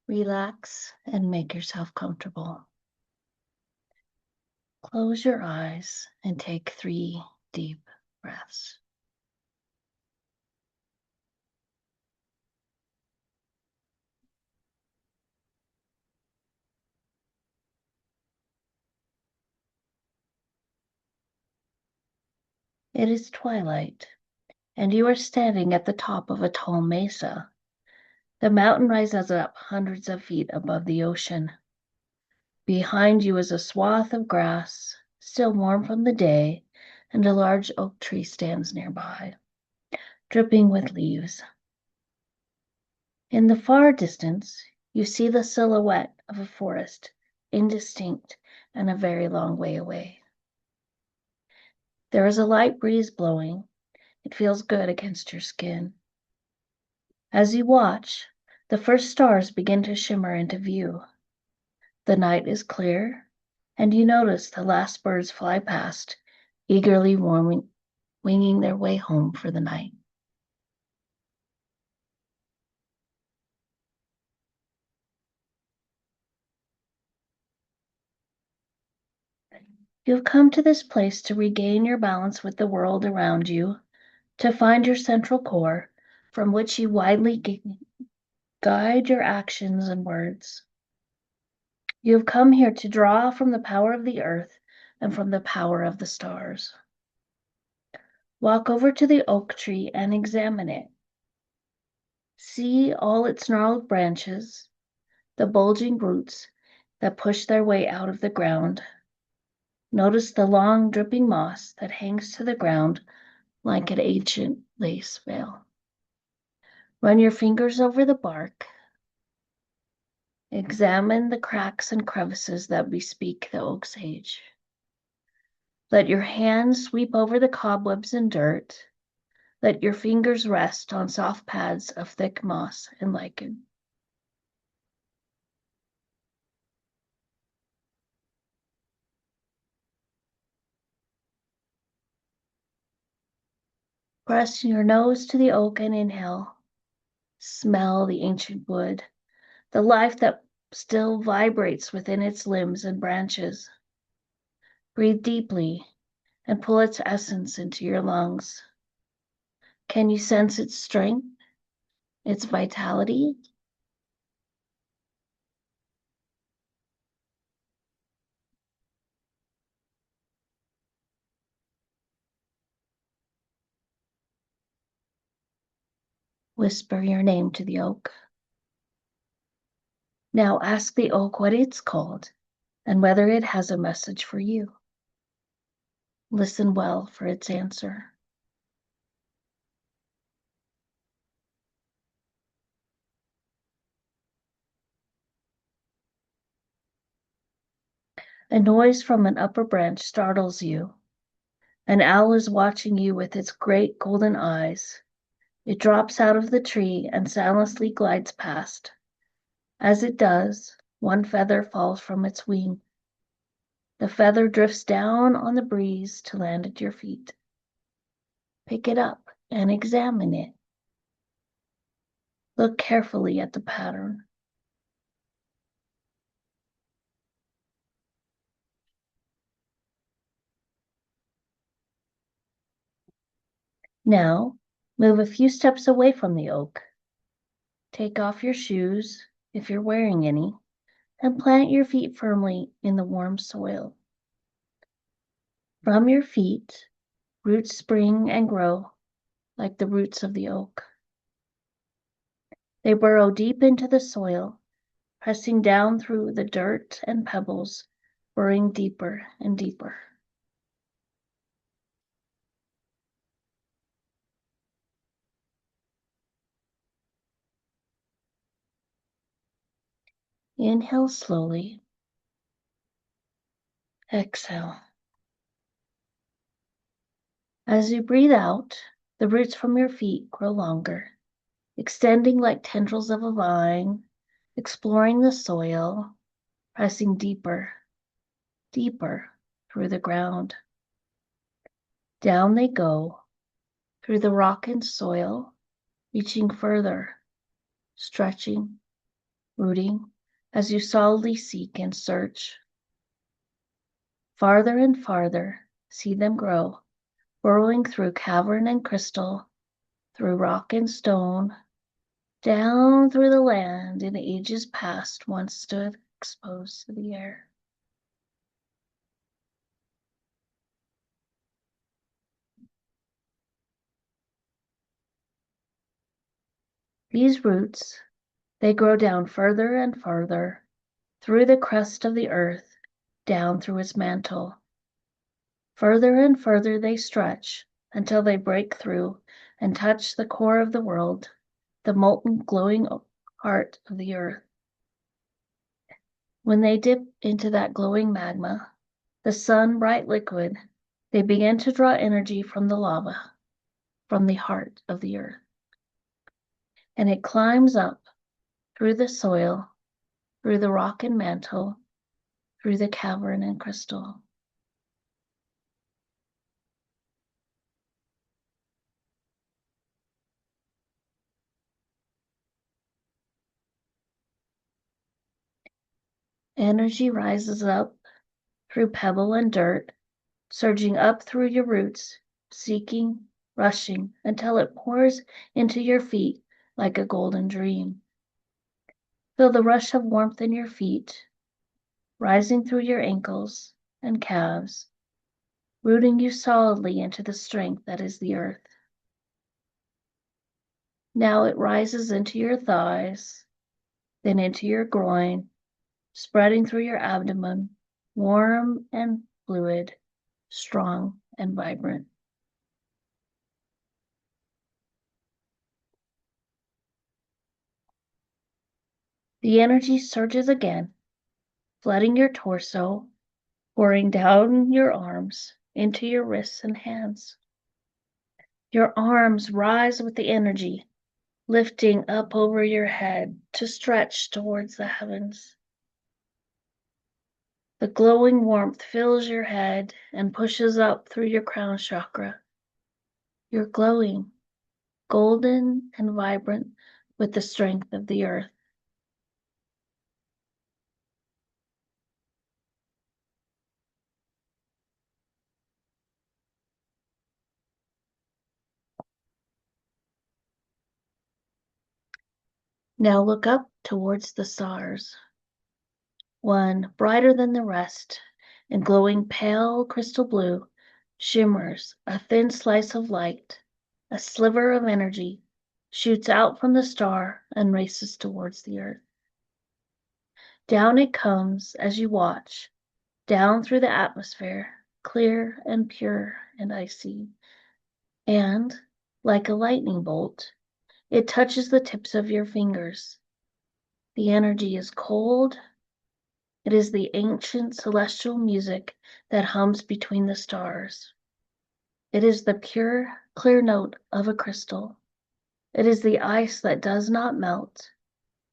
Relax and make yourself comfortable. Close your eyes and take 3 deep breaths. It is twilight, and you are standing at the top of a tall mesa. The mountain rises up hundreds of feet above the ocean. Behind you is a swath of grass, still warm from the day, and a large oak tree stands nearby, dripping with leaves. In the far distance, you see the silhouette of a forest, indistinct and a very long way away. There is a light breeze blowing. It feels good against your skin. As you watch, the first stars begin to shimmer into view. The night is clear, and you notice the last birds fly past, eagerly winging their way home for the night. You've come to this place to regain your balance with the world around you, to find your central core from which you widely guide your actions and words. You have come here to draw from the power of the earth and from the power of the stars. Walk over to the oak tree and examine it. See all its gnarled branches, the bulging roots that push their way out of the ground. Notice the long dripping moss that hangs to the ground like an ancient lace veil. Run your fingers over the bark. Examine the cracks and crevices that bespeak the oak's age. Let your hands sweep over the cobwebs and dirt. Let your fingers rest on soft pads of thick moss and lichen. Press your nose to the oak and inhale. Smell the ancient wood, the life that still vibrates within its limbs and branches. Breathe deeply and pull its essence into your lungs. Can you sense its strength, its vitality? Whisper your name to the oak. Now ask the oak what it's called and whether it has a message for you. Listen well for its answer. A noise from an upper branch startles you. An owl is watching you with its great golden eyes. It drops out of the tree and silently glides past. As it does, one feather falls from its wing. The feather drifts down on the breeze to land at your feet. Pick it up and examine it. Look carefully at the pattern. Now, move a few steps away from the oak. Take off your shoes, if you're wearing any, and plant your feet firmly in the warm soil. From your feet, roots spring and grow like the roots of the oak. They burrow deep into the soil, pressing down through the dirt and pebbles, burrowing deeper and deeper. Inhale slowly. Exhale. As you breathe out, the roots from your feet grow longer, extending like tendrils of a vine, exploring the soil, pressing deeper, deeper through the ground. Down they go, through the rock and soil, reaching further, stretching, rooting as you solidly seek and search. Farther and farther, see them grow, burrowing through cavern and crystal, through rock and stone, down through the land in ages past once stood exposed to the air. These roots, they grow down further and further, through the crust of the earth, down through its mantle. Further and further they stretch until they break through and touch the core of the world, the molten, glowing heart of the earth. When they dip into that glowing magma, the sun bright liquid, they begin to draw energy from the lava, from the heart of the earth. And it climbs up through the soil, through the rock and mantle, through the cavern and crystal. Energy rises up through pebble and dirt, surging up through your roots, seeking, rushing, until it pours into your feet like a golden dream. Feel the rush of warmth in your feet, rising through your ankles and calves, rooting you solidly into the strength that is the earth. Now it rises into your thighs, then into your groin, spreading through your abdomen, warm and fluid, strong and vibrant. The energy surges again, flooding your torso, pouring down your arms into your wrists and hands. Your arms rise with the energy, lifting up over your head to stretch towards the heavens. The glowing warmth fills your head and pushes up through your crown chakra. You're glowing, golden and vibrant with the strength of the earth. Now look up towards the stars. One, brighter than the rest, and glowing pale crystal blue, shimmers, a thin slice of light, a sliver of energy, shoots out from the star and races towards the earth. Down it comes as you watch, down through the atmosphere, clear and pure and icy. And, like a lightning bolt, it touches the tips of your fingers. The energy is cold. It is the ancient celestial music that hums between the stars. It is the pure, clear note of a crystal. It is the ice that does not melt,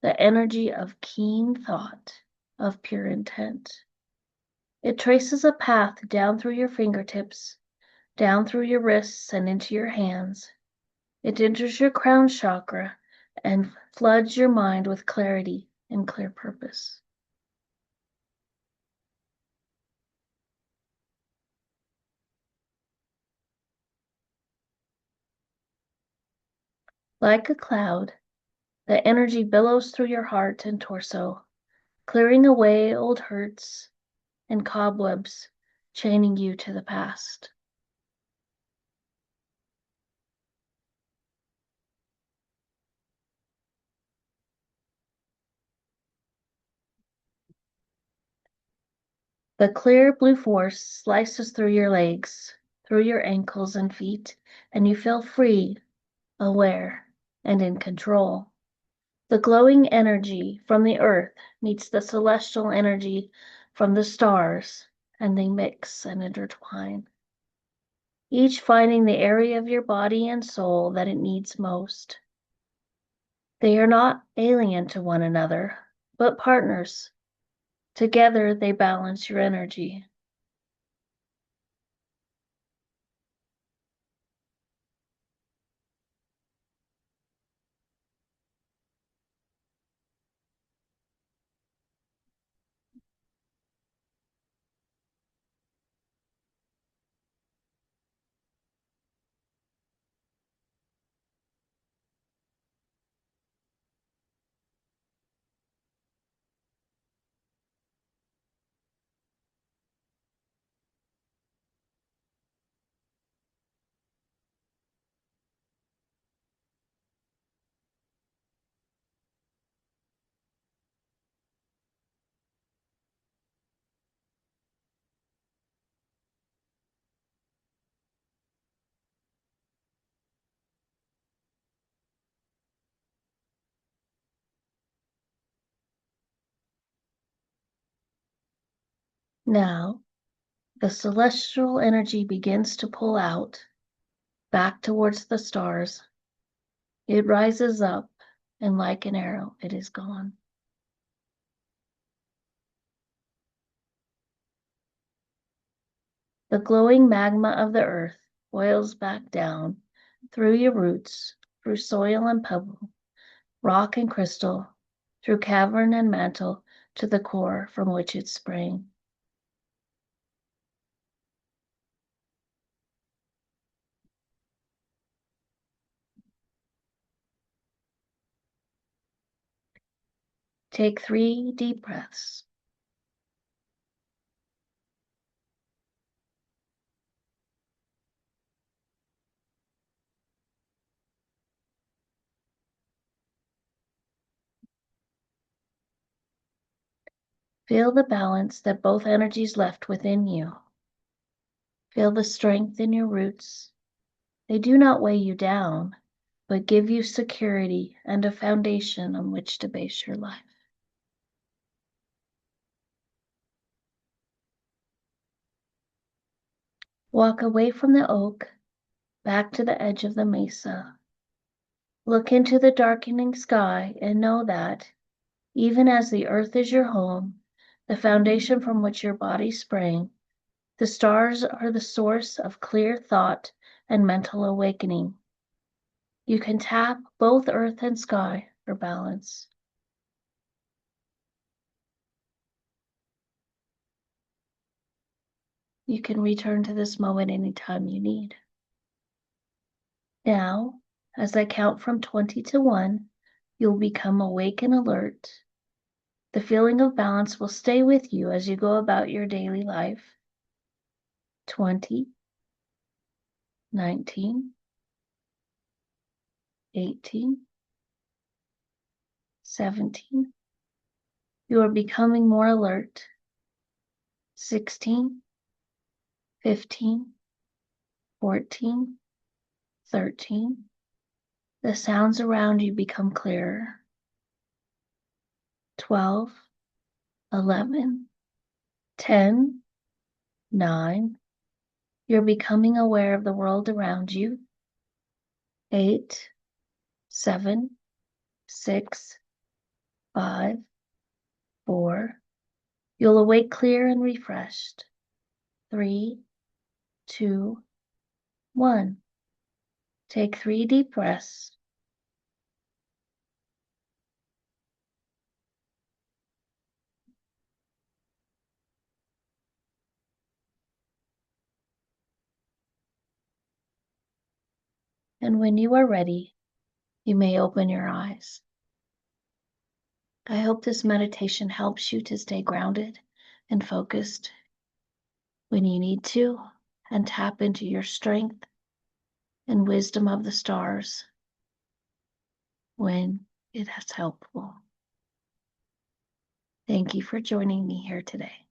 the energy of keen thought, of pure intent. It traces a path down through your fingertips, down through your wrists and into your hands. It enters your crown chakra and floods your mind with clarity and clear purpose. Like a cloud, the energy billows through your heart and torso, clearing away old hurts and cobwebs chaining you to the past. The clear blue force slices through your legs, through your ankles and feet, and you feel free, aware, and in control. The glowing energy from the earth meets the celestial energy from the stars, and they mix and intertwine, each finding the area of your body and soul that it needs most. They are not alien to one another, but partners. Together they balance your energy. Now, the celestial energy begins to pull out, back towards the stars. It rises up, and like an arrow, it is gone. The glowing magma of the earth boils back down through your roots, through soil and pebble, rock and crystal, through cavern and mantle, to the core from which it sprang. Take 3 deep breaths. Feel the balance that both energies left within you. Feel the strength in your roots. They do not weigh you down, but give you security and a foundation on which to base your life. Walk away from the oak, back to the edge of the mesa. Look into the darkening sky and know that, even as the earth is your home, the foundation from which your body sprang, the stars are the source of clear thought and mental awakening. You can tap both earth and sky for balance. You can return to this moment anytime you need. Now, as I count from 20 to 1, you'll become awake and alert. The feeling of balance will stay with you as you go about your daily life. 20, 19, 18, 17. You are becoming more alert. 16, 15, 14, 13. The sounds around you become clearer. 12, 11, 10, 9. You're becoming aware of the world around you. 8, 7, 6, 5, 4. You'll awake clear and refreshed. 3, 2, 1. Take 3 deep breaths. And when you are ready, you may open your eyes. I hope this meditation helps you to stay grounded and focused when you need to, and tap into your strength and wisdom of the stars when it is helpful. Thank you for joining me here today.